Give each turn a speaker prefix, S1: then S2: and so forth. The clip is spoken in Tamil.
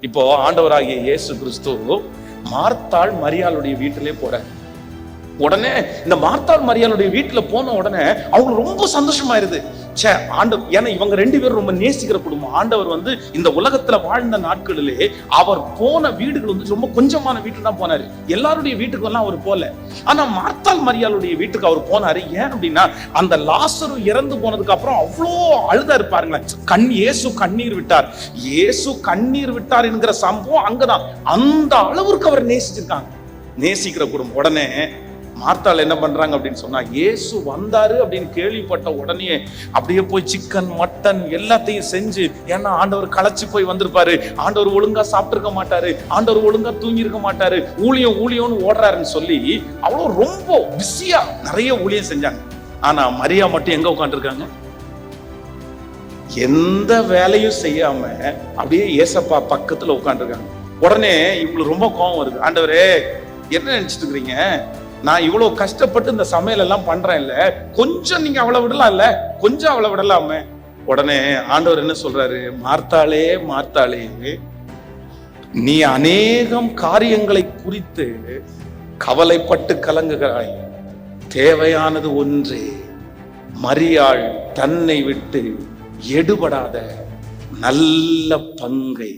S1: இப்போ ஆண்டவராகிய இயேசு கிறிஸ்து மார்த்தாள் மரியாளுடைய வீட்டிலே போறார். உடனே இந்த மார்த்தாள் மரியாளுடைய வீட்டுல போன உடனே அவங்களுக்கு ரொம்ப சந்தோஷமாயிருது. ஆண்டவர், ஏன்னா இவங்க ரெண்டு பேரும் ரொம்ப நேசிக்கிற குடும்பம். ஆண்டவர் இந்த உலகத்துல வாழ்ந்த நாட்களிலே அவர் போன வீடுகள் ரொம்ப கொஞ்சமான வீட்டுக்கு தான் போனாரு. எல்லாருடைய வீட்டுக்கு எல்லாம் அவர் போல. ஆனா மார்த்தாள் மரியாளுடைய வீட்டுக்கு அவர் போனாரு. ஏன் அப்படின்னா, அந்த லாசரு இறந்து போனதுக்கு அப்புறம் அவ்வளோ அழுதா இருப்பாருங்களேன். இயேசு கண்ணீர் விட்டார். இயேசு கண்ணீர் விட்டார் என்கிற சம்பவம் அங்கதான். அந்த அளவுக்கு அவர் நேசிச்சிருக்காங்க. நேசிக்கிற குடும்பம். உடனே மார்த்தாள் என்ன பண்றாங்க அப்படின்னு சொன்னா, இயேசு வந்தாரு அப்படின்னு கேள்விப்பட்ட உடனே அப்படியே போய் சிக்கன் மட்டன் எல்லாத்தையும் செஞ்சு, ஏன்னா ஆண்டவர் களைச்சு போய் வந்திருப்பாரு, ஆண்டவர் ஒழுங்கா சாப்பிட்டுருக்க மாட்டாரு, ஆண்டவர் ஒழுங்கா தூங்கி இருக்க மாட்டாரு, ஊழியம்னு ஓடுறாருன்னு சொல்லி அவ்வளோ ரொம்ப பிஸியா நிறைய ஊழியம் செஞ்சாங்க. ஆனா மரியா மட்டும் எங்க உட்காந்துருக்காங்க? எந்த வேலையும் செய்யாம அப்படியே ஏசப்பா பக்கத்துல உட்காந்துருக்காங்க. உடனே இவங்களுக்கு ரொம்ப கோபம் வருது. ஆண்டவரே, என்ன நினைச்சிட்டு இருக்கிறீங்க? நான் இவ்வளவு கஷ்டப்பட்டு இந்த சமையல் எல்லாம் பண்றேன் இல்ல, கொஞ்சம் நீங்க அவளை விடலாம் இல்ல, கொஞ்சம் அவளை விடலாமே. உடனே ஆண்டவர் என்ன சொல்றாரு? மார்த்தாளே மார்த்தாளே, நீ அநேகம் காரியங்களை குறித்து கவலைப்பட்டு கலங்குகிறாய், தேவையானது ஒன்றே. மரியாள் தன்னை விட்டு எடுபடாத நல்ல பங்கை